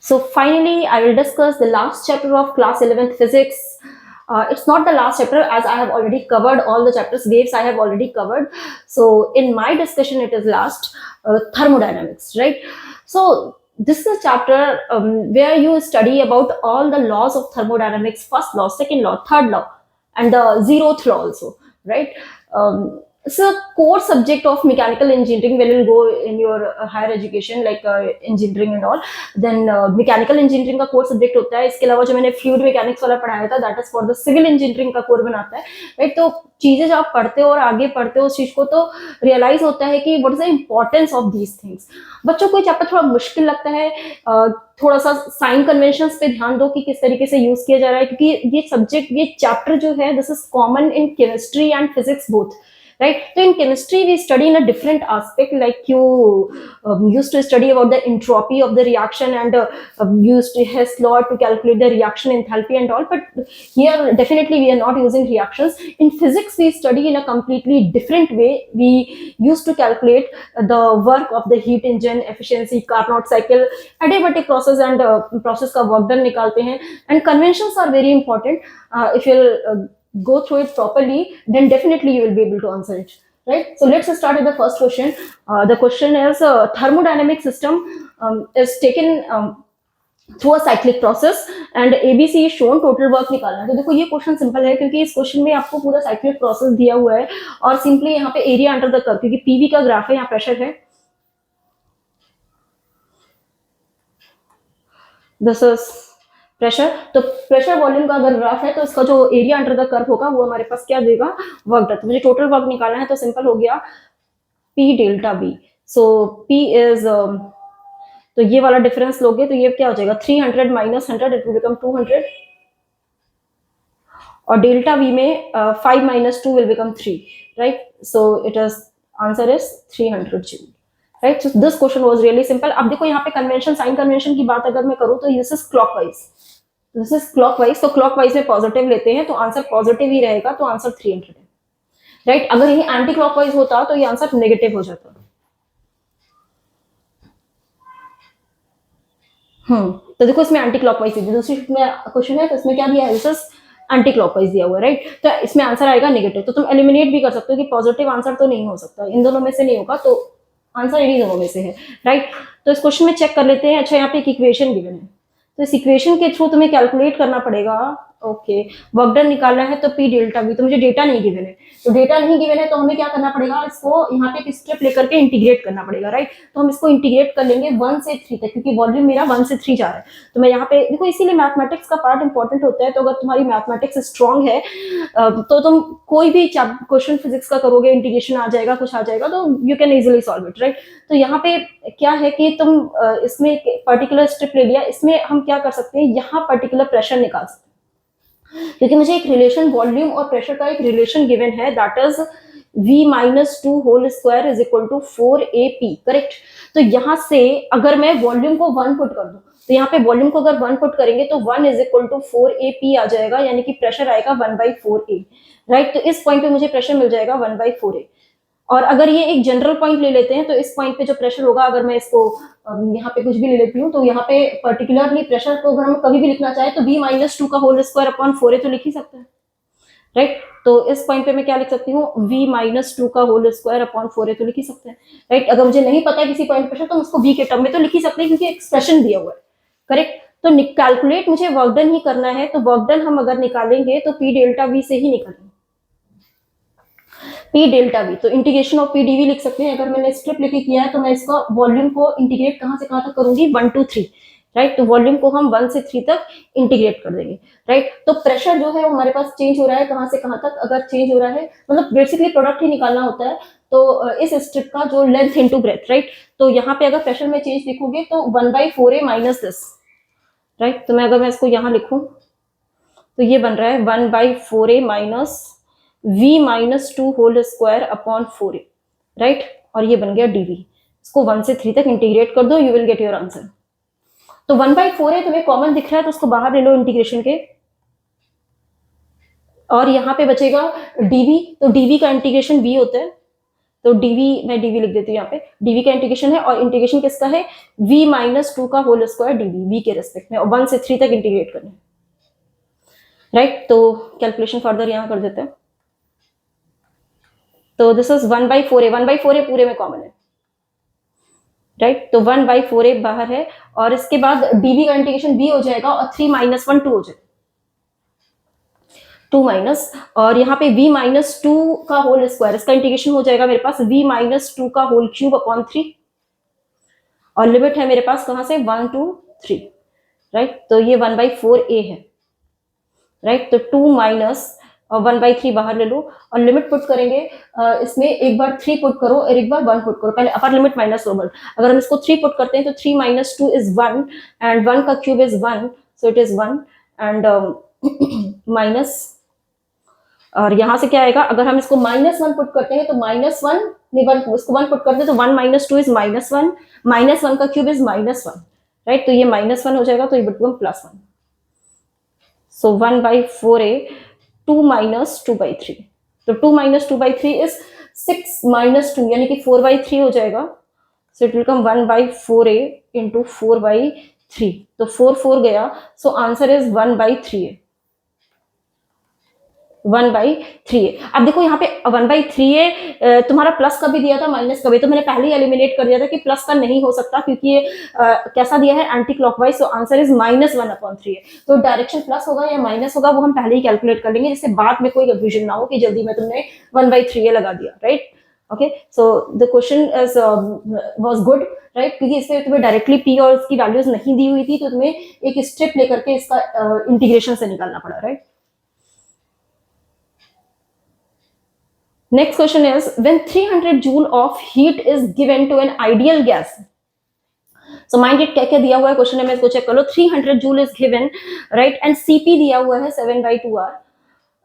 So finally, I will discuss the last chapter of class 11th physics. It's not the last chapter as I have already covered all the chapters. Waves I have already covered. So in my discussion, it is last thermodynamics, right? So this is a chapter where you study about all the laws of thermodynamics: first law, second law, third law, and the zeroth law also, right? It's a core subject of mechanical engineering when you go in your higher education, like engineering and all. Then mechanical engineering का core subject होता है. इसके अलावा जो मैंने fluid mechanics वाला पढ़ाया था, that is for the civil engineering का कोर बनाता है, राइट? तो चीजें जब आप पढ़ते हो और आगे पढ़ते हो उस चीज को, तो रियलाइज होता है कि what is the importance of these things. बच्चों को चैप्टर थोड़ा मुश्किल लगता है. थोड़ा सा साइन कन्वेंशन पे ध्यान दो कि किस तरीके से यूज किया जा रहा है, क्योंकि ये सब्जेक्ट, ये चैप्टर जो है, this is common in chemistry and physics both, right? So in chemistry we study in a different aspect, like you used to study about the entropy of the reaction and used Hess law to calculate the reaction enthalpy and all, but here definitely we are not using reactions. In physics we study in a completely different way. We used to calculate the work of the heat engine, efficiency, Carnot cycle, adiabatic process and process का work done निकालते हैं. And conventions are very important. If you'll go through it properly, then definitely you will be able to answer it, right? So let's start with the first question. The question is, thermodynamic system is taken through a cyclic process and ABC is shown. total work निकालना है. तो देखो ये question simple है, क्योंकि इस question में आपको पूरा साइक्लिक प्रोसेस दिया हुआ है और सिंपली यहाँ पे एरिया अंडर द कर्व, क्योंकि पीवी का ग्राफ है, यहाँ प्रेशर है, दिस इज प्रेशर. तो प्रेशर वॉल्यूम का अगर ग्राफ है तो इसका जो एरिया अंडर द कर्व होगा वो हमारे पास क्या देगा, वर्क डन. तो मुझे टोटल वर्क निकालना है, तो सिंपल हो गया P delta B. So P is, तो ये वाला डिफरेंस लोगे तो ये क्या हो जाएगा, 300 माइनस 100, इट विल बिकम 200. और डेल्टा V में 5 minus 2 will become 3, right? So it is, answer is 300 joule, right? So this question was really simple. अब देखो यहाँ पे कन्वेंशन, साइन कन्वेंशन की बात अगर मैं करूँ तो this is clockwise, this is clockwise. तो क्लॉकवाइज में पॉजिटिव लेते हैं तो आंसर पॉजिटिव ही रहेगा, तो आंसर 300 है, राइट? अगर ये एंटी क्लॉकवाइज होता तो ये आंसर नेगेटिव हो जाता. तो देखो इसमें एंटी क्लॉकवाइज है, दूसरी क्वेश्चन है तो इसमें क्या दिया है, दिस इज एंटी क्लॉकवाइज दिया हुआ है, राइट? तो इसमें आंसर आएगा नेगेटिव. तो तुम एलिमिनेट भी कर सकते हो कि पॉजिटिव आंसर तो नहीं हो सकता, इन दोनों में से नहीं होगा, तो आंसर इन्हीं दोनों में से है, राइट? तो इस क्वेश्चन में चेक कर लेते हैं. अच्छा, यहाँ पे एक इक्वेशन गिवन है, तो इस इक्वेशन के थ्रू तुम्हें कैलकुलेट करना पड़ेगा. ओके, वर्क डन निकालना है तो P डेल्टा V. तो मुझे डेटा नहीं गिवन है, तो डेटा नहीं गिवन है तो हमें क्या करना पड़ेगा, इसको यहाँ पे एक स्टेप लेकर के इंटीग्रेट करना पड़ेगा, राइट? तो हम इसको इंटीग्रेट कर लेंगे 1 से 3 तक, क्योंकि वॉल्यूम मेरा 1 से 3 जा रहा है. तो मैं यहाँ पे देखो, इसीलिए मैथमेटिक्स का पार्ट इंपॉर्टेंट होता है. तो अगर तुम्हारी मैथमेटिक्स स्ट्रांग है तो तुम कोई भी क्वेश्चन फिजिक्स का करोगे, इंटीग्रेशन आ जाएगा, कुछ आ जाएगा, तो you can easily solve it, right? तो यहाँ पे क्या है कि तुम इसमें एक पर्टिकुलर स्टेप ले लिया, इसमें हम क्या कर सकते हैं, यहाँ पर्टिकुलर प्रेशर निकाल सकते हैं, क्योंकि मुझे एक रिलेशन, वॉल्यूम और प्रेशर का एक रिलेशन गिवन है, that is V minus 2 whole square is equal to 4AP, correct? तो यहाँ से अगर मैं वॉल्यूम को 1 पुट कर दूं, तो यहाँ पे वॉल्यूम को अगर 1 पुट करेंगे तो 1 इज इक्वल टू 4AP आ जाएगा, यानी कि प्रेशर आएगा 1/4A, राइट? तो इस पॉइंट पे मुझे प्रेशर मिल जाएगा 1/4A. और अगर ये एक जनरल पॉइंट ले लेते हैं तो इस पॉइंट पे जो प्रेशर होगा, अगर मैं इसको यहाँ पे कुछ भी ले लेती हूँ, तो यहाँ पे पर्टिकुलरली प्रेशर को अगर हम कभी भी लिखना चाहे तो V माइनस 2 का होल स्क्वायर अपॉन 4A तो लिख ही सकते हैं, राइट? तो इस पॉइंट पे मैं क्या लिख सकती हूँ, V माइनस 2 का होल स्क्वायर अपॉन 4A तो लिख ही सकते हैं, राइट? अगर मुझे नहीं पता है किसी पॉइंट प्रेशर, तो उसको V के टर्म में तो लिख ही सकते हैं, क्योंकि एक्सप्रेशन दिया हुआ है, करेक्ट? तो कैलकुलेट मुझे वर्क डन ही करना है, तो वर्क डन हम अगर निकालेंगे तो P डेल्टा V से ही निकालेंगे, P डेल्टा V. तो इंटीग्रेशन ऑफ P dV लिख सकते हैं. अगर मैंने स्ट्रिप लेके किया है तो मैं इसका वॉल्यूम को इंटीग्रेट कहां से कहां तक करूंगी, 1 to 3, राइट? तो वॉल्यूम को हम 1 से 3 तक इंटीग्रेट कर देंगे, राइट? तो प्रेशर जो है वो हमारे पास चेंज हो रहा है, कहां से कहां तक, अगर चेंज हो रहा है, मतलब बेसिकली प्रोडक्ट ही निकालना होता है, तो इस स्ट्रिप का जो लेंथ इनटू ब्रेथ, राइट? तो यहाँ पे अगर प्रेशर में चेंज लिखोगे तो 1/4A माइनस दिस, राइट? तो मैं अगर मैं इसको यहाँ लिखूं तो ये बन रहा है 1/4A minus V minus 2 whole square upon 4A, right? और ये बन गया dV. इसको 1 से 3 तक इंटीग्रेट कर दो, you will get your answer. तो 1/4A तुम्हें कॉमन दिख रहा है तो उसको बाहर ले लो इंटीग्रेशन के, और यहाँ पे बचेगा dV. तो dV का इंटीग्रेशन V होता है, तो dv मैं dv लिख देती हूँ यहाँ पे, dv का इंटीग्रेशन है और इंटीग्रेशन किसका है, v माइनस 2 का होल स्क्वायर dv, v के रेस्पेक्ट में, और 1 से 3 तक इंटीग्रेट करना है, राइट। तो कैलकुलेशन फर्दर यहाँ कर देते हैं। तो दिस इज 1/4a, 1/4a पूरे में कॉमन है, राइट। तो 1/4a बाहर है और इसके बाद dv का इंटीग्रेशन v हो जाएगा और 3 माइनस 1 2 हो जाएगा, 2 माइनस, और यहाँ पे v माइनस 2 का होल स्क्वायर, इसका इंटीग्रेशन हो जाएगा मेरे पास v माइनस 2 का होल क्यूब अपॉन 3, और लिमिट है मेरे पास कहां से 1 to 3, राइट। तो ये 1/4a है, राइट। तो 2 माइनस और 1/3 बाहर ले लो और लिमिट पुट करेंगे, इसमें एक बार 3 पुट करो और एक बार 1 पुट करो, पहले अपर लिमिट माइनस लोअर। अगर हम इसको 3 पुट करते हैं तो 3 माइनस 2 इज 1 एंड 1 का cube is 1, so it is 1 and minus, और यहाँ से क्या आएगा, अगर हम इसको -1 पुट करते हैं तो -1 नहीं, 1 इसको 1 पुट करते हैं तो 1 माइनस 2 इज -1, -1 का क्यूब इज -1, राइट। तो ये -1 हो जाएगा, तो ये बिकम +1, सो 1/4a 2 माइनस 2/3, तो 2 माइनस 2/3 इज 6 माइनस 2 यानी कि 4/3 हो जाएगा, so it will come 1/4a into 4/3, तो 4 गया, so answer is 1/3a, 1/3a। अब देखो यहाँ पे 1/3a तुम्हारा प्लस का भी दिया था माइनस का भी, तो मैंने पहले ही एलिमिनेट कर दिया था कि प्लस का नहीं हो सकता क्योंकि ये कैसा दिया है, anti clockwise, so answer is -1/3a। तो डायरेक्शन प्लस होगा या माइनस होगा वो हम पहले ही कैलकुलेट कर लेंगे, जिससे बाद में कोई कंफ्यूजन ना हो कि जल्दी में तुमने 1/3a लगा दिया, right. Okay, so the question was good, right, क्योंकि इससे तुम्हें डायरेक्टली p और इसकी वैल्यूज नहीं दी हुई थी, तो तुम्हें एक स्टेप लेकर के इसका इंटीग्रेशन से निकालना पड़ा, right. Next question is, when 300 joule of heat is given to an ideal gas, so mind it क्या क्या दिया हुआ है क्वेश्चन में, इसको चेक कर लो। 300 joule is given, right, and Cp दिया हुआ है 7/2R,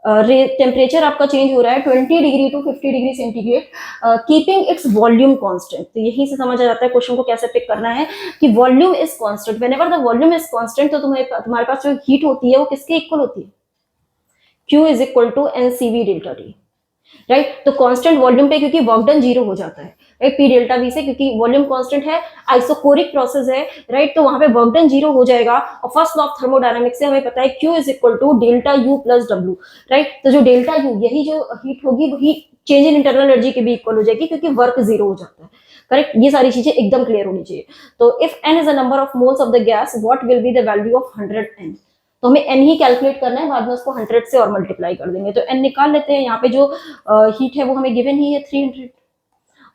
टेम्परेचर आपका चेंज हो रहा है 20 degree to 50 degree centigrade, keeping its volume constant. तो यही से समझ आ जाता है क्वेश्चन को कैसे पिक करना है कि volume is constant, whenever the volume is constant तो तुम्हारे पास जो हीट होती है वो किसके इक्वल होती है, Q is equal to NCV delta T, right. तो कांस्टेंट वॉल्यूम पे क्योंकि वर्क डन 0 हो जाता है, राइट, P डेल्टा V से, क्योंकि वॉल्यूम कांस्टेंट है, आइसोकोरिक प्रोसेस है, राइट, तो वहां पे वर्क डन 0 हो जाएगा। और फर्स्ट लॉ ऑफ थर्मोडायनामिक्स से हमें पता है Q is equal to delta U plus W, right. तो जो डेल्टा U यही जो हीट होगी वही चेंज इन इंटरनल एनर्जी के भी इक्वल हो जाएगी क्योंकि वर्क 0 हो जाता है, करेक्ट। ये सारी चीजें एकदम क्लियर होनी चाहिए। तो if n is a number of moles of the gas, what will be the value of 100n, तो हमें n ही कैलकुलेट करना है, बाद में उसको 100 से और मल्टीप्लाई कर देंगे। तो n निकाल लेते हैं, यहाँ पे जो हीट है वो हमें गिवन ही है 300,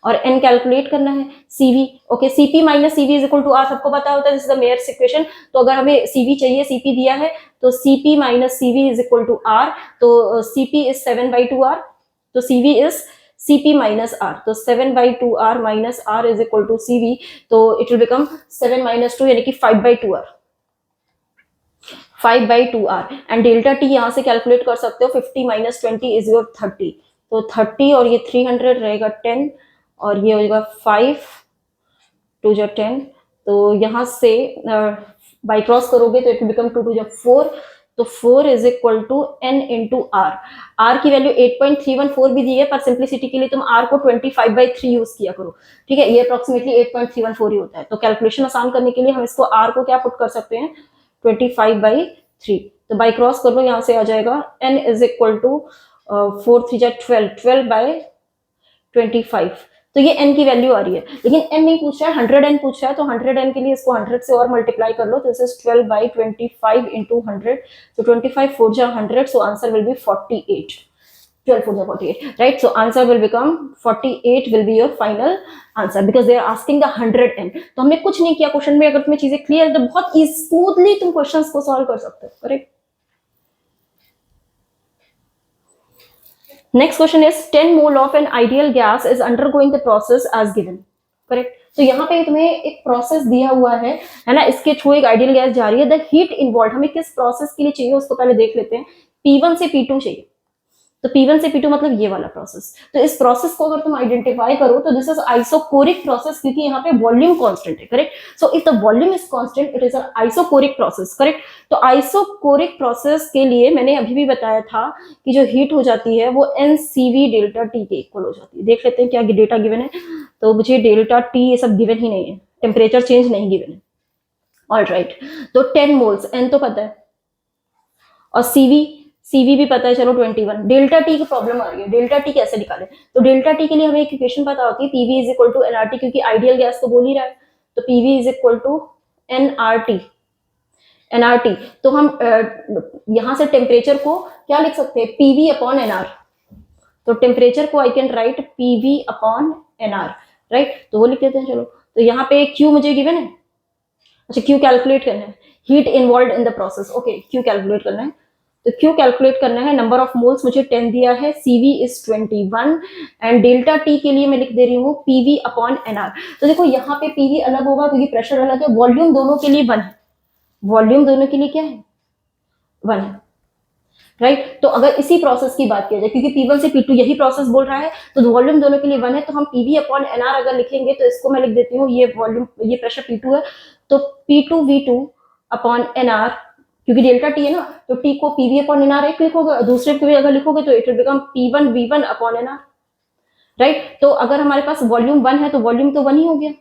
और n कैलकुलेट करना है Cv, okay, Cp minus Cv is equal to R, सबको पता होता है, this is the Mayer's equation. तो अगर हमें Cv चाहिए, Cp दिया है, तो Cp minus Cv is equal to R, तो Cp इज 7/2R, तो Cv is Cp minus R, तो 7/2R minus R is equal to Cv, तो इट विल बिकम 7 माइनस 2 यानी कि 5/2R, 5/2R, and delta T यहाँ से calculate कर सकते हो, 50 माइनस 20 इज योर 30, तो 30 और ये 300 रहेगा 10, और ये हो जाएगा 5 2 जा 10, तो यहाँ से बाई क्रॉस करोगे तो इट विल बिकम 2 2 जा 4, तो 4 is equal to n into R। R की वैल्यू 8.314 भी दी है, पर सिंप्लिसिटी के लिए तुम R को 25/3 यूज किया करो, ठीक है, ये अप्रोक्सीमेटली 8.314 ही होता है। तो कैलकुलेशन आसान करने के लिए हम इसको R को क्या पुट कर सकते हैं, 25/3, तो बाई क्रॉस कर लो, यहाँ से आ जाएगा n इज इक्वल टू 4 3 जा 12, 12/25, तो ये n की वैल्यू आ रही है, लेकिन n नहीं पूछ रहा है, 100n पूछ रहा है, तो 100n के लिए इसको 100 से और मल्टीप्लाई कर लो, तो दिस इज 12/25 इंटू 100, तो 25 4 जा 100, सो आंसर विल बी 48, 12 4 जा 48, right, so answer will become 48 will be your final answer because they are asking the 100n। तो हमने कुछ नहीं किया क्वेश्चन में, अगर तुम्हें चीजें क्लियर तो बहुत स्मूथली तुम क्वेश्चंस को सॉल्व कर सकते हो, correct. Next question is 10 mole of an ideal gas is undergoing the process as given, correct. तो यहाँ पे तुम्हें एक प्रोसेस दिया हुआ है ना, इसके थ्रू एक आइडियल गैस जा रही है, द हीट इन्वॉल्व हमें किस प्रोसेस के लिए चाहिए उसको पहले देख लेते हैं। P1 से P2 चाहिए, तो P1 से P2 मतलब ये वाला प्रोसेस। तो इस प्रोसेस को अगर तुम आइडेंटिफाई करो तो दिस इज आइसोकोरिक प्रोसेस, क्योंकि यहाँ पे वॉल्यूम कांस्टेंट है, correct. So if the volume is constant it is a isochoric process, correct. तो आइसोकोरिक प्रोसेस के लिए मैंने अभी भी बताया था कि जो हीट हो जाती है वो NCV डेल्टा T के इक्वल हो जाती है। देख लेते हैं क्या डेटा गिवन है। तो मुझे डेल्टा T ये सब गिवन ही नहीं है, टेम्परेचर चेंज नहीं गिवन है। ऑल राइट, तो 10 मोल्स, N तो पता है, और सीवी भी पता है, चलो 21। डेल्टा टी की प्रॉब्लम आ रही है, डेल्टा टी कैसे निकाले। तो डेल्टा टी के लिए हमें एक इक्वेशन पता होती है, PV is equal to NRT, क्योंकि आइडियल गैस तो बोल ही रहा है। तो PV is equal to NRT. NRT तो हम यहां से टेम्परेचर को क्या लिख सकते हैं, पीवी अपॉन एनआर। तो टेम्परेचर को I can write PV upon NR, right. तो वो लिख लेते हैं, चलो। तो यहाँ पे क्यू मुझे गिवन है, अच्छा क्यू कैलकुलेट करना है, heat involve in the process, okay Q calculate करना है। तो क्यू कैलकुलेट करना है, नंबर ऑफ मोल्स मुझे 10 दिया है, CV is 21 and delta T के लिए मैं लिख दे रही हूँ पीवी अपॉन एनआर। तो देखो यहाँ पे पीवी अलग होगा क्योंकि प्रेशर अलग है, वॉल्यूम दोनों के लिए 1 है, वॉल्यूम दोनों के लिए क्या है, 1 है, राइट। तो अगर इसी प्रोसेस की बात किया जाए, क्योंकि P1 से P2 यही प्रोसेस बोल रहा है, तो वॉल्यूम दोनों के लिए 1 है, तो हम पीवी अपॉन एनआर अगर लिखेंगे तो इसको मैं लिख देती हूँ, ये वॉल्यूम, ये प्रेशर P2 है, तो P2V2 अपॉन एनआर, क्योंकि डेल्टा टी है ना, तो टी को पीवी अपॉन एनआर एक लिखोगे, दूसरे को भी अगर लिखोगे तो it will become P1V1 upon NR, right. तो अगर हमारे पास वॉल्यूम 1 है तो वॉल्यूम तो 1 ही हो गया।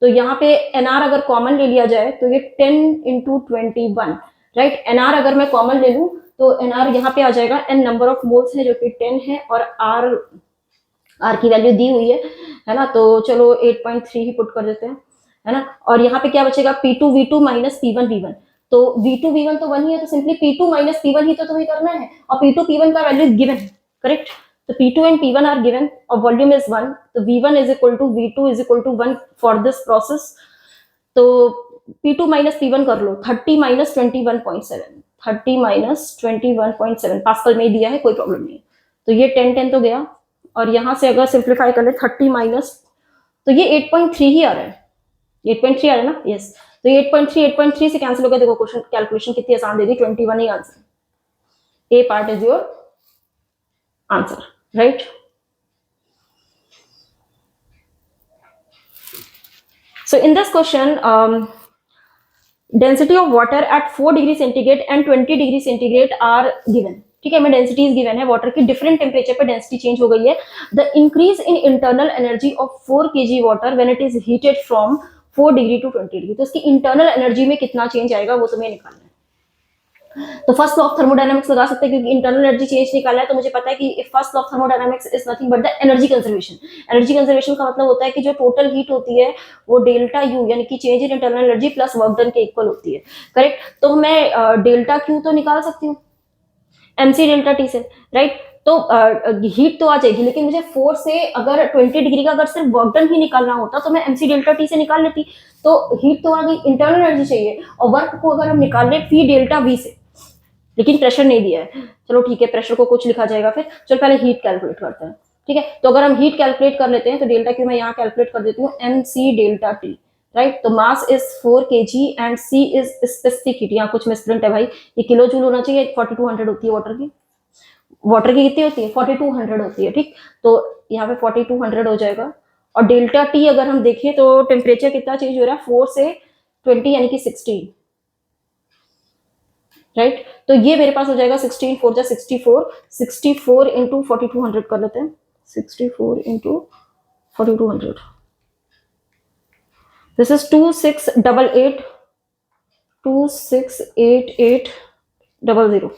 तो यहाँ पे एनआर अगर कॉमन ले लिया जाए तो ये 10 इंटू 21, राइट। एनआर अगर मैं कॉमन ले लूँ तो एनआर यहाँ पे आ जाएगा, एन नंबर ऑफ मोल्स है जो कि 10 है, और आर की वैल्यू दी हुई है ना। तो चलो 8.3 ही पुट कर देते हैं, है ना। और यहाँ पे क्या बचेगा, P2V2 माइनस P1V1। तो V2V1 तो 1 ही है, तो सिंपली P2 माइनस P1 ही तो तुम्हें करना है, और P2P1 का वैल्यू गिवन है, करेक्ट। तो P2 and P1 are given और वॉल्यूम इज 1, तो V1 is equal to V2 is equal to 1 for this process. तो P2 माइनस P1 कर लो, 30 माइनस 21.7, 30 माइनस 21.7 पास्कल में दिया है, कोई प्रॉब्लम नहीं। तो ये 10 तो गया, और यहां से अगर सिंप्लीफाई कर ले 30 माइनस, तो ये 8.3 ही आ रहा है, 8.3 आ रहा है ना, यस। तो 8.3 से कैंसिल हो गया। देखो क्वेश्चन कैलकुलेशन कितनी आसान दे दी, 21 ही answer. A part is your answer, right. So in this question, density of water at 4 degree centigrade and 20 degree centigrade are given, ठीक है। मैं डेंसिटीज गिवन है वाटर की, डिफरेंट टेम्परेचर पे डेंसिटी चेंज हो गई है। The increase in internal energy of 4 kg water when it is heated from 4 degree to 20 degree. तो इसकी इंटरनल एनर्जी में कितना चेंज आएगा वो तुम्हें निकालना है। तो फर्स्ट लॉ ऑफ थर्मोडायनामिक्स लगा सकते हैं, क्योंकि इंटरनल एनर्जी चेंज निकालना है, तो मुझे पता है कि first law of thermodynamics is nothing but the energy conservation. Energy conservation का मतलब होता है कि जो टोटल हीट होती है वो डेल्टा यू यानी कि change in internal energy plus work done के इक्वल होती है, करेक्ट। तो मैं डेल्टा क्यू तो निकाल सकती हूँ एमसी डेल्टा टी से, राइट। तो हीट तो आ जाएगी, लेकिन मुझे 4 से अगर 20 डिग्री का अगर सिर्फ वर्क डन ही निकालना होता तो मैं एमसी डेल्टा टी से निकाल लेती। तो हीट तो आ गई, इंटरनल एनर्जी चाहिए, और वर्क को अगर हम निकाल ले पी डेल्टा वी से, लेकिन प्रेशर नहीं दिया है। चलो ठीक है, प्रेशर को कुछ लिखा जाएगा फिर। चलो पहले हीट कैलकुलेट करते हैं, ठीक है। तो अगर हम हीट कैलकुलेट कर लेते हैं तो डेल्टा क्यू मैं यहाँ कैलकुलेट कर देती हूँ, M C delta T, right. तो mass is 4 kg and C is specific heat, यहाँ कुछ मिसप्रिंट है भाई, ये किलो जूल होना चाहिए, 4200 होती है वाटर की। वाटर की कितनी होती है, 4200 होती है, ठीक। तो यहाँ पे 4200 हो जाएगा। और डेल्टा टी अगर हम देखें तो टेम्परेचर कितना चेंज हो रहा है, 4 से 20 यानी कि 16, राइट। तो ये मेरे पास हो जाएगा 16 4 जा 64, 64 इंटू 4200 कर लेते हैं, 64 इंटू 4200, दिस इज 2688 268800।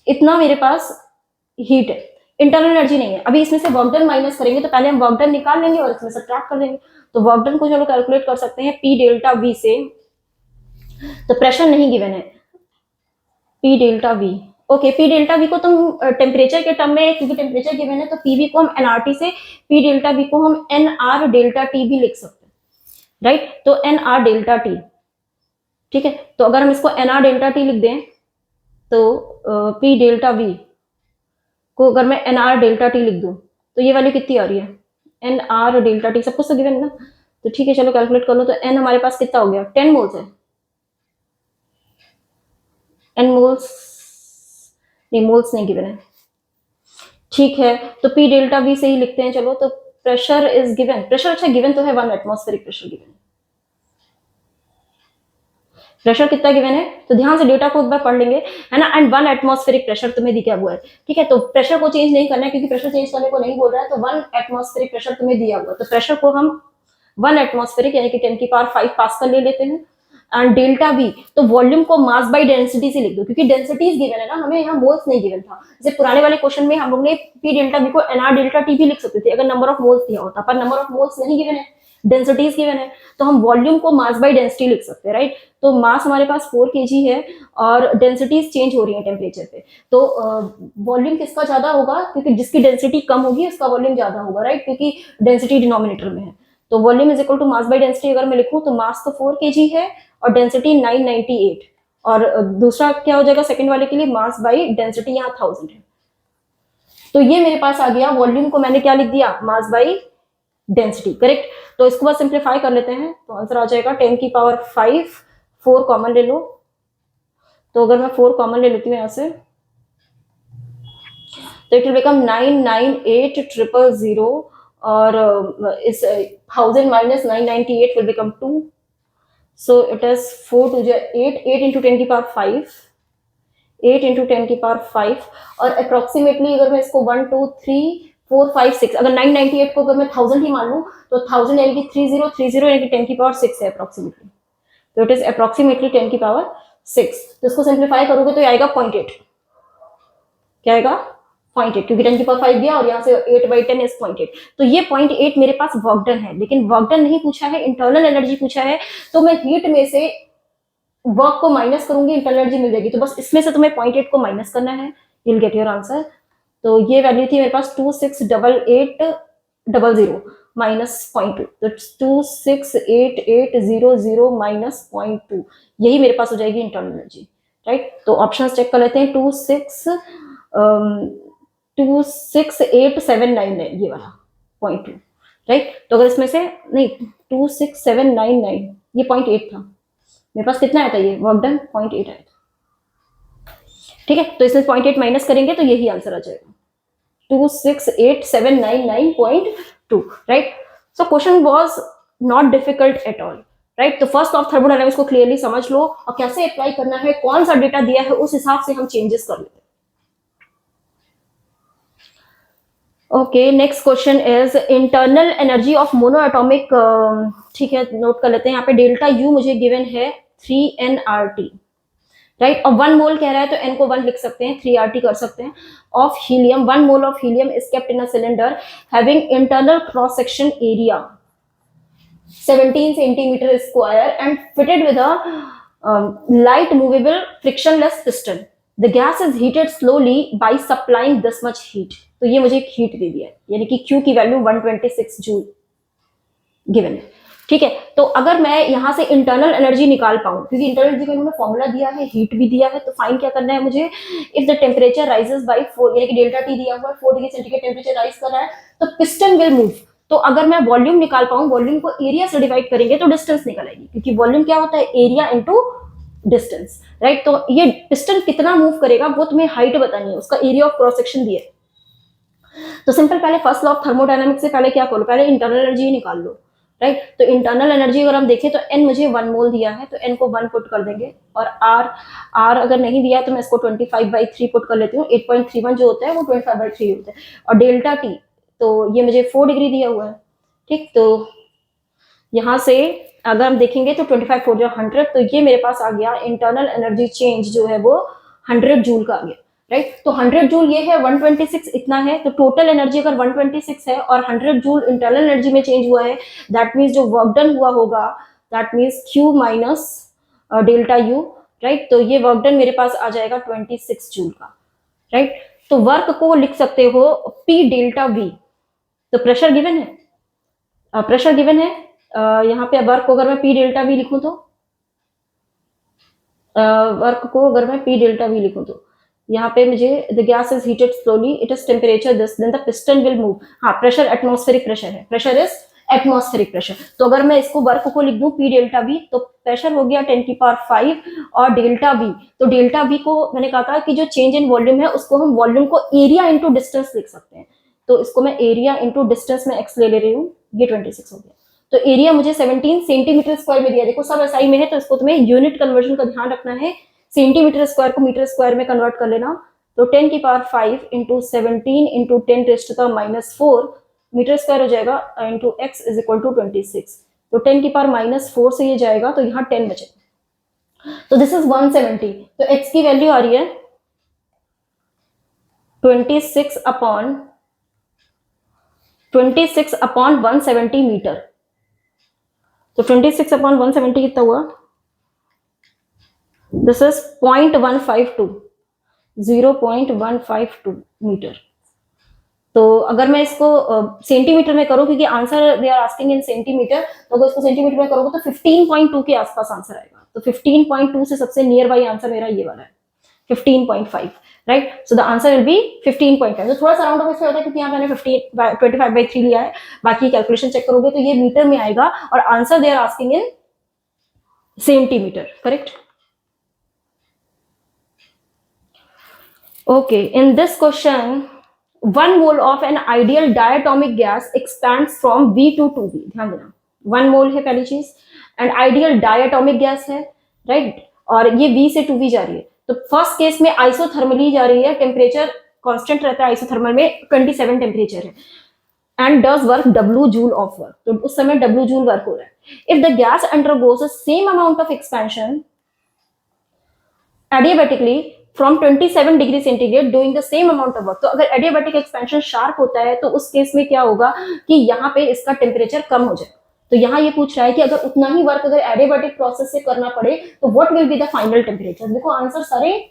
इतना मेरे पास हीट है, इंटरनल एनर्जी नहीं है। अभी इसमें से वर्क डन माइनस करेंगे, तो पहले हम वर्क डन निकाल लेंगे और इसमें सब्ट्रैक्ट कर देंगे। तो वर्क डन को चलो कैलकुलेट कर सकते हैं पी डेल्टा वी से। तो प्रेशर नहीं गिवन है, P delta we, okay. P delta V को तुम टेम्परेचर के टर्म में, क्योंकि टेम्परेचर गिवन है, तो पीवी को हम एनआरटी से, पी डेल्टा वी को हम एनआर डेल्टा टी भी लिख सकते हैं, राइट। तो एनआर डेल्टा टी, ठीक है। तो अगर हम इसको एनआर डेल्टा टी लिख दें तो पी डेल्टा वी को अगर मैं एनआर डेल्टा टी लिख दूं तो ये वैल्यू कितनी आ रही है, एनआर डेल्टा टी, सब कुछ तो गिवन है ना। तो ठीक है, चलो कैलकुलेट कर लो। तो एन हमारे पास कितना हो गया, 10 मोल्स है, एन मोल्स नहीं, मोल्स नहीं गिवन है, ठीक है, तो पी डेल्टा वी से ही लिखते हैं। चलो, तो प्रेशर इज गिवन, प्रेशर अच्छा गिवन तो है, 1 एटमॉस्फेरिक प्रेशर गिवन है। प्रेशर कितना गिवन है, तो ध्यान से डेटा को एक बार पढ़ लेंगे, है ना। एंड 1 एटमॉस्फेरिक प्रेशर तुम्हें दिया हुआ है, ठीक है। तो प्रेशर को चेंज नहीं करना है क्योंकि प्रेशर चेंज करने को नहीं बोल रहा है, तो 1 एटमॉस्फेरिक प्रेशर तुम्हें दिया हुआ है, तो प्रेशर को हम 1 एटमॉस्फेरिक यानी कि 10 की पावर 5 पास्कल ले लेते हैं। एंड डेल्टा वी, तो वॉल्यूम को मास बाय डेंसिटी से लिख दो क्योंकि डेंसिटीज गिवन है ना, हमें यहाँ मोल्स नहीं गिवन था। जैसे पुराने वाले क्वेश्चन में हम लोग ने पी डेल्टा वी को एनआर डेल्टा टी भी लिख सकते थे अगर नंबर ऑफ मोल्स दिया होता, पर नंबर ऑफ मोल्स नहीं गिवन है, डेंसिटीज गिवन है, तो हम वॉल्यूम को मास बाय डेंसिटी लिख सकते हैं, राइट। तो मास हमारे पास 4 kg है और डेंसिटीज चेंज हो रही है टेम्परेचर पे, तो वॉल्यूम किसका ज्यादा होगा, क्योंकि जिसकी डेंसिटी कम होगी उसका वॉल्यूम ज्यादा होगा, राइट, क्योंकि डेंसिटी डिनोमिनेटर में है। तो volume is equal to mass by density अगर मैं लिखूं तो मास तो 4 kg है और डेंसिटी 998, और दूसरा क्या हो जाएगा सेकंड वाले के लिए, मास बाय डेंसिटी यहाँ 1000 है। तो ये मेरे पास आ गया, वॉल्यूम को मैंने क्या लिख दिया, मास बाय डेंसिटी, करेक्ट। तो इसको बस सिंप्लीफाई कर लेते हैं, तो आंसर आ जाएगा 10 की पावर 5, 4 कॉमन ले लो, तो अगर मैं 4 कॉमन ले लेती हूँ यहाँ से, तो इट विल बिकम 998000 और इस 1000 minus 998 will become 2, so it is 4 to 8, 8 into 10 की पावर 5, 8 into 10 की पावर 5, और अप्रोक्सीमेटली अगर मैं इसको 1 2 3 4 5 6, अगर 998 को अगर मैं 1000 ही मान लूं तो 1000 यानी कि 3030 यानी कि 10 की पावर 6 है अप्रोक्सीमेटली, तो इट इज अप्रोक्सीमेटली 10 की पावर 6। तो इसको सिंप्लीफाई करोगे तो आएगा 0.8, क्या आएगा 0.8, क्योंकि 10 की पावर 5 दिया और यहाँ से 8/10 इज 0.8, तो ये 0.8 मेरे पास वर्क डन है, लेकिन वर्क डन नहीं पूछा है, इंटरनल एनर्जी पूछा है, तो मैं हीट में से वर्क को माइनस करूंगी, इंटरनल एनर्जी मिल जाएगी, तो बस इसमें से तुम्हें 0.8 को माइनस करना है, you will get your answer. तो ये वैल्यू थी मेरे पास 268800 माइनस 0.2, तो 268800 माइनस 0.2, यही मेरे पास हो जाएगी इंटरनल एनर्जी, राइट। तो ऑप्शन चेक कर लेते हैं, 268,799 ये वाला 0.2, राइट। तो अगर इसमें से नहीं 26799 ये 0.8 था, मेरे पास कितना आया था, ये वर्क डन 0.8 आया था, ठीक है। तो इसमें 0.8 माइनस करेंगे तो यही आंसर आ जाएगा 268,799.2, right. So question was not difficult at all, right. तो फर्स्ट ऑफ थर्मोडायनामिक्स को क्लियरली समझ लो और कैसे अप्लाई करना है, कौन सा डेटा दिया है उस हिसाब से हम चेंजेस कर लेते हैं। Okay, next question is internal energy of monoatomic, ठीक है, नोट कर लेते हैं। यहाँ पे डेल्टा यू मुझे गिवन है 3nRT, राइट, और 1 मोल कह रहा है तो n को 1 लिख सकते हैं, 3RT कर सकते हैं, of helium. 1 mole of helium is kept in a cylinder having internal cross section area 17 centimetre square and fitted with a light movable frictionless piston. The gas is heated slowly by supplying this much heat. तो ये मुझे एक heat दे दिया है, यानी कि Q की value 126 joule given है, ठीक है। तो अगर मैं यहाँ से इंटरनल एनर्जी निकाल पाऊं, क्योंकि इंटरनल एनर्जी का इन्होंने फॉर्मूला दिया है, हीट भी दिया है, तो फाइन क्या करना है मुझे, if the temperature rises by 4, यानी कि डेल्टा टी दिया हुआ है, 4 डिग्री सेंटीग्रेड टेम्परेचर राइज कर रहा है, तो पिस्टन विल मूव। तो अगर मैं वॉल्यूम निकाल पाऊं, वॉल्यूम को एरिया से डिवाइड करेंगे तो डिस्टेंस निकल आएगी, क्योंकि वॉल्यूम क्या होता है, एरिया इंटू डिस्टेंस, राइट। तो ये पिस्टन कितना मूव करेगा वो तुम्हें हाइट बतानी है, उसका एरिया ऑफ क्रॉस सेक्शन दिया है। तो सिंपल पहले फर्स्ट लॉ ऑफ थर्मोडायनामिक्स से पहले क्या करो, पहले इंटरनल एनर्जी निकाल लो, राइट। तो इंटरनल एनर्जी अगर हम देखें तो n मुझे 1 मोल दिया है, तो n को 1 पुट कर देंगे, और r अगर नहीं दिया है तो मैं इसको 25/3 पुट कर लेती हूँ, 8.31 जो होता है वो 25/3 होता है, और डेल्टा t तो ये मुझे 4 डिग्री दिया हुआ है, ठीक। तो यहाँ से अगर हम देखेंगे तो 25 4 जो 100, तो ये मेरे पास आ गया इंटरनल एनर्जी चेंज जो है वो 100 जूल का आ गया, राइट। तो 100 जूल ये है, 126 इतना है, तो टोटल एनर्जी अगर 126 है और 100 जूल इंटरनल एनर्जी में चेंज हुआ है, दैट मीन्स जो वर्क डन हुआ होगा that means Q minus delta U, right. तो ये वर्क डन मेरे पास आ जाएगा 26 जूल का, राइट। तो वर्क को लिख सकते हो P डेल्टा V, तो प्रेशर गिवन है, प्रेशर गिवन है, यहाँ पे वर्क को अगर मैं P डेल्टा V लिखूं तो वर्क को अगर मैं P डेल्टा V लिखूं तो यहाँ पे मुझे the gas is heated slowly, it is temperature this, then the piston will move. हाँ, प्रेशर एटमॉस्फेरिक प्रेशर है, प्रेशर इज एटमॉस्फेरिक प्रेशर। तो अगर मैं इसको वर्क को लिख दूं पी डेल्टा वी, तो प्रेशर हो गया 10 की पावर 5 और डेल्टा वी, तो डेल्टा वी को मैंने कहा था कि जो चेंज इन वॉल्यूम है उसको हम वॉल्यूम को एरिया इंटू डिस्टेंस लिख सकते हैं। तो इसको मैं एरिया इंटू डिस्टेंस में एक्स ले रही हूँ, ये 26 हो गया। तो एरिया मुझे 17 सेंटीमीटर स्क्वायर में दिया। देखो सब एसआई में है तो इसको तुम्हें यूनिट कन्वर्जन का ध्यान रखना है, सेंटीमीटर स्क्वायर को मीटर स्क्वायर में कन्वर्ट कर लेना। तो 10 की power 5 into 17 into 10 raise to the -4 metre square हो जाएगा, into X is equal to 26। तो 10 की पावर -4 से ये जाएगा तो यहाँ 10 बचेगा। तो दिस इज 170। तो एक्स की वैल्यू आ रही है 26 अपॉन 170 मीटर। तो 26 अपॉन 170 कितना हुआ? This is 0.152 metre. तो अगर मैं इसको सेंटीमीटर में करूं, क्योंकि answer they are asking in centimetre, तो अगर इसको सेंटीमीटर में करोगे तो 15.2 के आसपास आंसर आएगा। तो 15.2 से सबसे नियर बाई आंसर मेरा ये वाला है 15.5, right. So the answer will be 15.5। तो थोड़ा सा राउंड ऑफ इसलिए होता है क्योंकि यहाँ मैंने 25/3 लिया है, बाकी कैलकुलेशन चेक करोगे तो ये मीटर में आएगा और answer they are asking in centimetre, correct. Okay, in this question 1 mole of an ideal diatomic gas expands from V2 to V। ध्यान देना 1 mole है पहली चीज, एंड आइडियल डायटोमिक गैस है, राइट, और ये V से 2V जा रही है। तो फर्स्ट केस में आइसोथर्मली जा रही है, टेम्परेचर कांस्टेंट रहता है आइसोथर्मल में, 27 टेम्परेचर है, and does work W joule of work. तो उस समय W जूल वर्क हो रहा है। If the gas undergoes the same amount of expansion adiabatically from 27 degree centigrade doing the same amount of work. तो अगर एडियाबेटिक एक्सपेंशन शार्प होता है तो उस केस में क्या होगा कि यहाँ पे इसका टेम्परेचर कम हो जाए। तो यहाँ ये पूछ रहा है कि अगर उतना ही वर्क अगर एडियाबेटिक प्रोसेस से करना पड़े तो what will be the final temperature. देखो आंसर सारे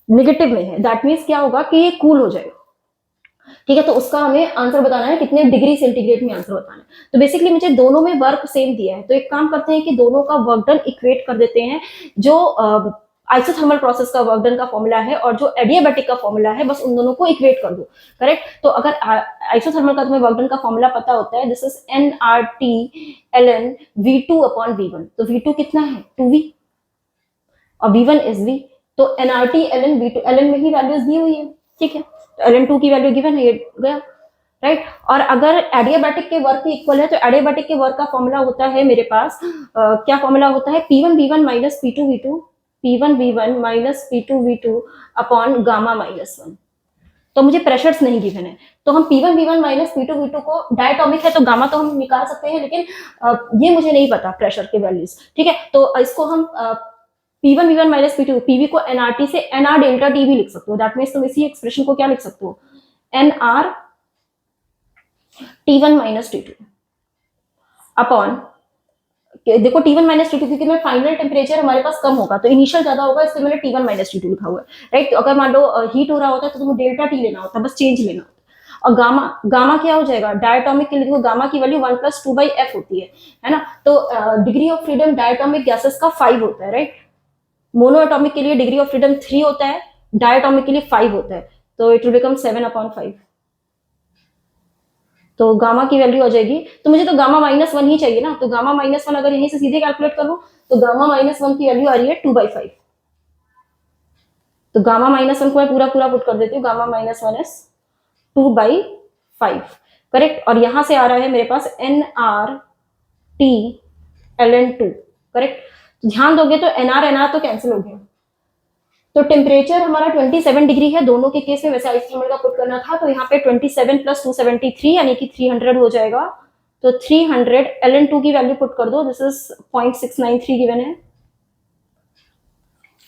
नेगेटिव में है, दैट मीन्स क्या होगा कि ये कूल हो जाएगा, ठीक है। तो उसका हमें आंसर बताना है, कितने डिग्री सेंटीग्रेड में आंसर बताना है। तो बेसिकली मुझे दोनों में वर्क सेम दिया है, तो एक काम करते हैं कि दोनों का वर्क डन इक्वेट कर देते हैं। जो आइसोथर्मल प्रोसेस का वर्क डन का फॉर्मूला है और जो एडियाबेटिक का फॉर्मूला है, बस उन दोनों को इक्वेट कर दो, करेक्ट। तो अगर आइसोथर्मल का तुम्हें वर्क डन का फॉर्मूला पता होता है, this is nRT ln V2 upon V1। तो V2 कितना है 2V और V1 इज V। तो nRT ln V2, ln में ही वैल्यूज दी हुई है, ठीक है। तो ln 2 की वैल्यू गिवन है, ये गया, राइट। और अगर एडियाबेटिक के वर्क की इक्वल है तो एडियाबेटिक के वर्क का फॉर्मूला होता है मेरे पास, क्या फॉर्मूला होता है, P1V1 minus P2V2, P1V1 minus P2V2 upon gamma -1। तो मुझे प्रेशर्स नहीं गिवन है, तो हम P1V1 माइनस P2V2 को, डायटोमिक है तो गामा तो हम निकाल सकते हैं, लेकिन ये मुझे नहीं पता प्रेशर के वैल्यूज, ठीक है। तो इसको हम P1V1 माइनस P2, PV को nRT से nR डेल्टा T भी लिख सकते हो। दैट मीन्स तुम इसी एक्सप्रेशन को क्या लिख सकते हो, nR T1 minus T2 upon, देखो T1 माइनस T2 क्योंकि मैं फाइनल टेम्परेचर हमारे पास कम होगा तो इनिशियल ज्यादा होगा, इसलिए मैंने T1 माइनस T2 लिखा हुआ है, राइट। तो अगर मान लो हीट हो रहा होता है तो तुम्हें डेल्टा T लेना होता है, बस चेंज लेना होता है। और गामा क्या हो जाएगा, डायटोमिक के लिए देखो गामा की वैल्यू 1 + 2/F होती है ना। तो degree of freedom diatomic gases का 5 होता है, राइट। मोनोएटॉमिक के लिए डिग्री ऑफ फ्रीडम 3 होता है, डायटोमिक के लिए 5 होता है, तो इट विल बिकम 7/5। तो गामा की वैल्यू आ जाएगी, तो मुझे तो गामा -1 ही चाहिए ना। तो गामा -1 अगर यहीं से सीधे कैलकुलेट करूं तो गामा -1 की वैल्यू आ रही है 2/5। तो गामा -1 को मैं पूरा पुट कर देती हूँ, गामा -1 इज 2/5, करेक्ट। और यहां से आ रहा है मेरे पास nRT ln 2, करेक्ट। ध्यान दोगे तो nR तो कैंसिल हो गया। तो टेम्परेचर हमारा 27 डिग्री है दोनों के केस में, वैसे आइसोथर्मल का पुट करना था, तो यहाँ पे 27 + 273 यानी कि 300 हो जाएगा। तो 300 ln 2 की वैल्यू पुट कर दो, दिस इज 0.693 गिवन है,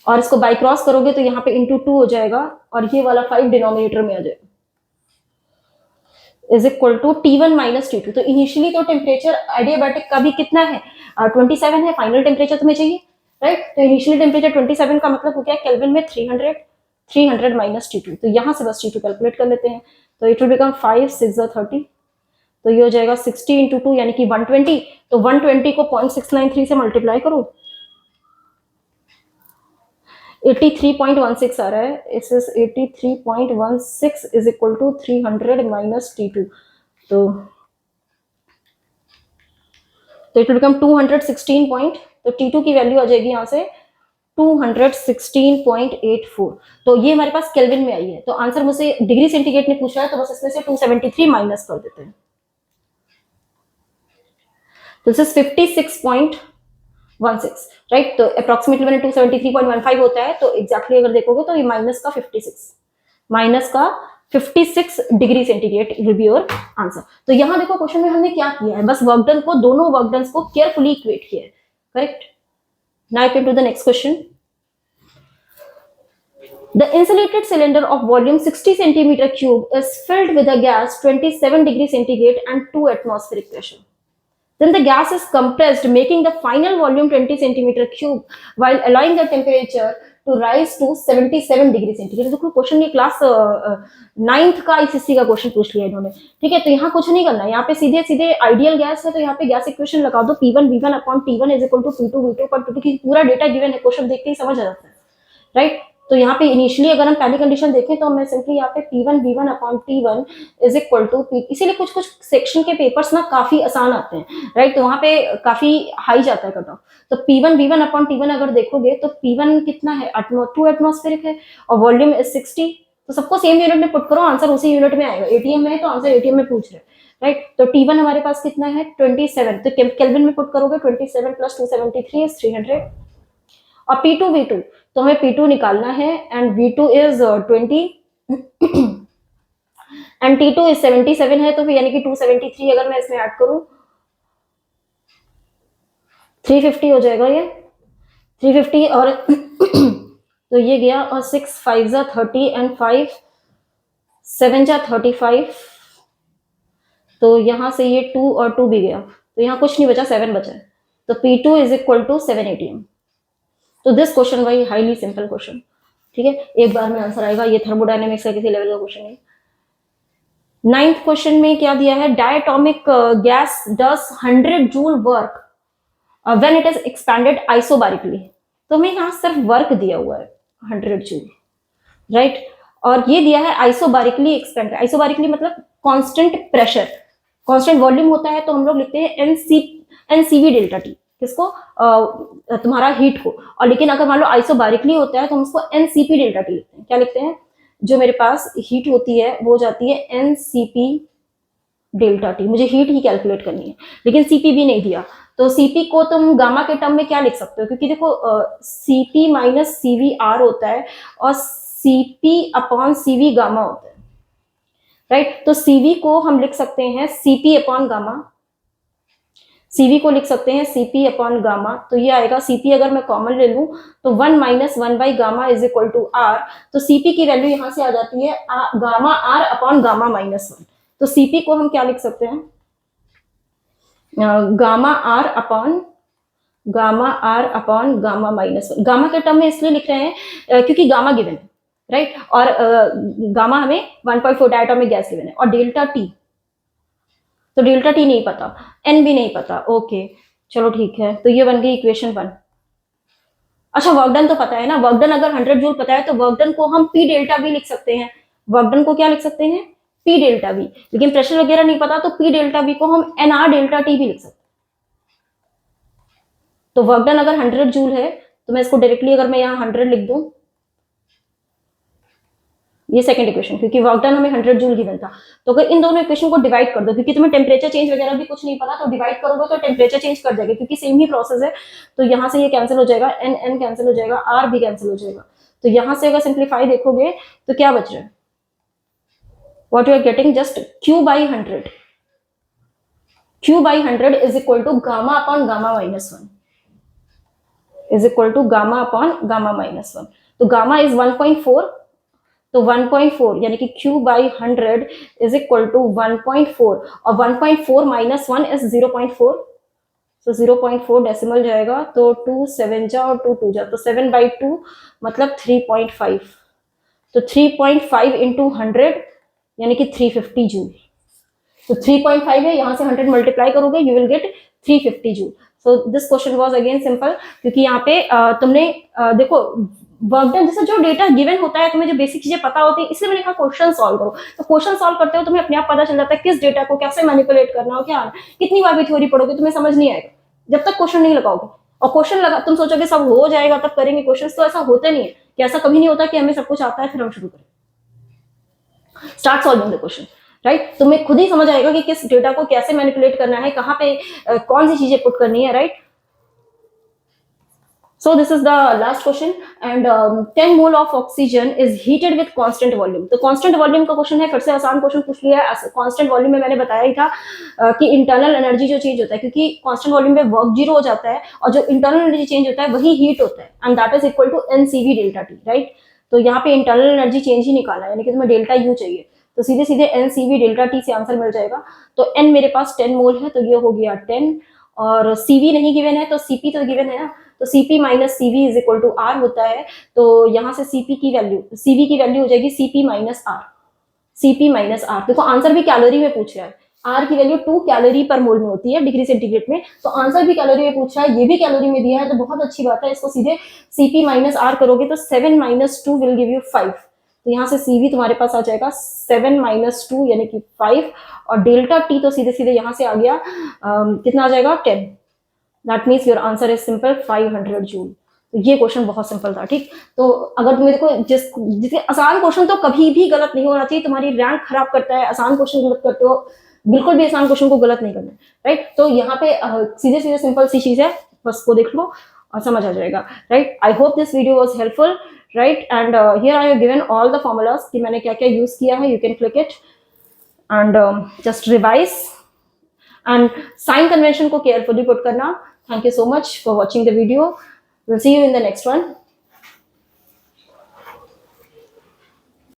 और इसको बाई क्रॉस करोगे तो यहाँ पे इंटू 2 हो जाएगा और ये वाला 5 डिनोमिनेटर में आ जाएगा, is equal to T1 minus T2। तो इनिशियली तो टेम्परेचर एडियाबेटिक का भी कितना है, 27 है, फाइनल टेम्परेचर तुम्हें चाहिए, राइट। तो इनिशियली टेम्परेचर 27 का मतलब हो गया केल्विन में 300 माइनस T2। तो यहाँ से बस T2 कैलकुलेट कर लेते हैं, तो इट विल बिकम 5 6 30, तो ये हो जाएगा 60 × 2 यानी कि 120। तो 120 को 0.693 से मल्टीप्लाई करो, 83.16 आ रहा है। इस 83.16 is equal to 300 minus T2। तो तो इट विल बिकम 216 पॉइंट, तो T2 की वैल्यू आ जाएगी यहाँ से 216.84। तो ये हमारे पास केल्विन में आई है। तो आंसर मुझसे डिग्री सेंटीग्रेड ने पूछा है, तो बस इसमें से 273 माइनस कर देते हैं। This is 56.16, right. तो अप्रोक्सीमेटली मैंने 273.15 होता है, तो एग्जैक्टली अगर देखोगे तो ये माइनस का 56 degree centigrade will be your answer. तो यहाँ देखो क्वेश्चन में हमने क्या किया है, बस वर्क डन को, दोनों वर्क डन को केयरफुली इक्वेट किया है, correct. Now to the next question. The insulated cylinder of volume 60 centimeter cube is filled with a gas 27 degree centigrade and 2 atmospheric pressure. Then the gas is compressed, making the final volume 20 centimeter cube while allowing the temperature to rise to 77 degree centigrade. देखो question ये class 9th का ICSE का question पूछ लिया इन्होंने, ठीक है। तो यहाँ कुछ नहीं करना है, यहाँ पे सीधे सीधे आइडियल गैस है, तो यहाँ पे गैस इक्वेशन लगा दो, P1 V1 upon T1 is equal to P2 V2 पर T2 की पूरा डेटा गिवन है, क्वेश्चन देखते ही समझ आ जाता है, राइट। तो यहाँ पे इनिशियली अगर हम पहली कंडीशन देखें तो मैं सिंपली यहाँ पे P1 V1 upon T1 is equal to P, इसीलिए कुछ कुछ सेक्शन के पेपर्स ना काफी आसान आते हैं, राइट। तो वहाँ पे काफी हाई जाता है कट ऑफ। तो P1 V1 अपॉन T1 अगर देखोगे तो P1 कितना है, 2 एटमॉस्फेरिक है और वॉल्यूम इज 60, तो सबको सेम यूनिट में पुट करो, आंसर उसी यूनिट में आएगा। ATM में है तो आंसर ATM में पूछ रहे हैं, राइट। तो T1 हमारे पास कितना है 27, तो केल्विन में पुट करोगे 27 प्लस 273 इज 300, और P2 V2 तो हमें P2 निकालना है and V2 is 20 and T2 is 77 है, तो फिर यानी कि 273 अगर मैं इसमें ऐड करूं 350 हो जाएगा ये 350 और तो ये गया, और 6 5 जा 30 एंड 5 7 जा 35, तो यहां से ये 2 और 2 भी गया, तो यहाँ कुछ नहीं बचा, 7 बचा है। तो P2 is equal to 7 ATM। तो दिस क्वेश्चन भाई हाईली सिंपल क्वेश्चन, ठीक है, एक बार में आंसर आएगा। ये थर्मोडायनेमिक्स का किसी लेवल का क्वेश्चन है। 9th क्वेश्चन में क्या दिया है, diatomic gas does 100 joule work when it is expanded isobarically. तो हमें यहाँ सिर्फ वर्क दिया हुआ है 100 जूल, राइट, और ये दिया है आइसोबारिकली एक्सपेंड। आइसोबारिकली मतलब कांस्टेंट प्रेशर, कांस्टेंट वॉल्यूम होता है, तो हम लोग लिखते हैं NCV डेल्टा टी, किसको, तुम्हारा हीट को। और लेकिन अगर मान लो आइसोबारिकली होता है तो हम उसको NCP डेल्टा टी लिखते हैं। क्या लिखते हैं, जो मेरे पास हीट होती है वो जाती है NCP डेल्टा टी, मुझे हीट ही कैलकुलेट करनी है, लेकिन CP भी नहीं दिया, तो CP को तुम गामा के टर्म में क्या लिख सकते हो, क्योंकि देखो CP माइनस CVR होता है और CP अपॉन CV गामा होता है, राइट। तो CV को हम लिख सकते हैं CP अपॉन गामा, CV को लिख सकते हैं CP अपॉन गामा, तो ये आएगा CP अगर मैं कॉमन ले लूं तो 1 minus 1 by gamma is equal to R, तो CP की वैल्यू यहां से आ जाती है gamma R upon gamma minus 1। तो CP को हम क्या लिख सकते हैं, gamma R upon gamma minus 1। Gamma के टर्म में इसलिए लिख रहे हैं क्योंकि गामा गिवन है, राइट, और गामा हमें 1.4 डायटोमिक गैस गिवन है, और डेल्टा टी, तो डेल्टा टी नहीं पता, एन भी नहीं पता, ओके चलो ठीक है। तो ये बन गई इक्वेशन 1। अच्छा वर्क डन तो पता है ना, वर्क डन अगर 100 जूल पता है तो वर्क डन को हम P डेल्टा भी लिख सकते हैं, वर्क डन को क्या लिख सकते हैं P डेल्टा भी, लेकिन प्रेशर वगैरह नहीं पता तो P डेल्टा भी को हम NR डेल्टा टी भी लिख सकते हैं। तो वर्क डन अगर 100 जूल है तो मैं इसको डायरेक्टली अगर मैं यहाँ 100 लिख दूं, ये सेकंड इक्वेशन, क्योंकि वर्क डन हमें 100 जूल गिवन था, तो अगर इन दोनों इक्वेशन को डिवाइड कर दो, क्योंकि तुम्हें टेम्परेचर चेंज वगैरह भी कुछ नहीं पता, तो डिवाइड करोगे तो टेम्परेचर चेंज कर जाएगा, क्योंकि सेम ही प्रोसेस है। तो यहाँ से ये कैंसिल हो जाएगा, N कैंसिल हो जाएगा, R भी कैंसिल हो जाएगा। तो यहाँ से अगर सिंप्लीफाई देखोगे तो क्या बच रहा है, what you are getting, just Q by 100, Q by 100 is equal to gamma upon gamma minus 1 is equal to gamma upon gamma minus 1। तो गामा इज 1.4, तो 1.4 यानी कि Q by 100 is equal to 1.4, और 1.4 माइनस 1 इज 0.4, तो 0.4 decimal जाएगा, तो 2 7 जा और 2 2 जा, तो 7/2 मतलब 3.5, तो 3.5 इंटू 100 यानी कि 350 जूल। तो 3.5 है, यहाँ से 100 मल्टीप्लाई करोगे you will get 350 joule. So this question was again simple, क्योंकि यहाँ पे तुमने देखो वर्क डन जैसा जो डेटा गिवन होता है, तुम्हें जो बेसिक चीजें पता होती है, इसलिए मैंने कहा क्वेश्चन सॉल्व करो। तो क्वेश्चन सॉल्व करते हो तुम्हें अपने आप पता चल जाता है किस डेटा को कैसे मैनिपुलेट करना हो, क्या कितनी बार भी थ्योरी पढ़ोगे तुम्हें समझ नहीं आएगा, जब तक क्वेश्चन नहीं लगाओगे। और क्वेश्चन लगा, तुम सोचोगे सब हो जाएगा तब करेंगे क्वेश्चन, तो ऐसा होता नहीं है, कि ऐसा कभी नहीं होता कि हमें सब कुछ आता है फिर हम शुरू करें। Start solving the question, right. तुम्हें खुद ही समझ आएगा कि किस डेटा को कैसे मैनिपुलेट करना है, कहाँ पे कौन सी चीजें पुट करनी है, right. So this is the last question, and 10 mole of oxygen is heated with constant volume. तो constant volume का क्वेश्चन है, फिर से आसान क्वेश्चन पूछ लिया है। constant volume में मैंने बताया ही था कि इंटरनल एनर्जी जो चेंज होता है, क्योंकि constant volume में वर्क जीरो हो जाता है और जो इंटरनल एनर्जी चेंज होता है वही हीट होता है, and that is equal to NCV delta T, right. तो यहाँ पे इंटरनल एनर्जी चेंज ही निकालना है, यानी कि तुम्हें डेल्टा यू चाहिए, तो सीधे सीधे NCV डेल्टा टी से आंसर मिल जाएगा। तो n मेरे पास 10 मोल है, तो ये हो गया 10, और CV नहीं गिवन है तो CP तो गिवन है ना, तो CP minus CV is equal to R होता है। तो यहाँ से CV की वैल्यू हो जाएगी CP minus R। CP minus R, देखो आंसर भी कैलोरी में पूछ रहा है, R की वैल्यू 2 कैलोरी पर मोल में होती है डिग्री सेंटीग्रेड में, तो आंसर भी कैलोरी में पूछ रहा है, ये भी कैलोरी में दिया है, तो बहुत अच्छी बात है। इसको सीधे CP माइनस R करोगे तो 7 माइनस 2 विल गिव यू 5, तो यहाँ से CV तुम्हारे पास आ जाएगा 7 माइनस 2 यानी कि 5, और डेल्टा टी तो सीधे सीधे यहाँ से आ गया कितना आ जाएगा 10। That means your answer is simple 500 joule. तो ये क्वेश्चन बहुत सिंपल था, ठीक। तो अगर तुम्हें देखो जिसके आसान क्वेश्चन तो कभी भी गलत नहीं होना चाहिए, तुम्हारी रैंक खराब करता है आसान क्वेश्चन गलत करते हो, बिल्कुल भी आसान क्वेश्चन को गलत नहीं करना है, राइट। तो यहाँ पे सीधे सीधे सिंपल सी चीज है, बस को देख लो और समझ आ जाएगा, right. I hope this video was helpful, right, and here I have given all the formulas कि मैंने क्या क्या यूज किया है, you can click it and just revise, and sign convention को केयरफुली पुट करना। Thank you so much for watching the video. We'll see you in the next one.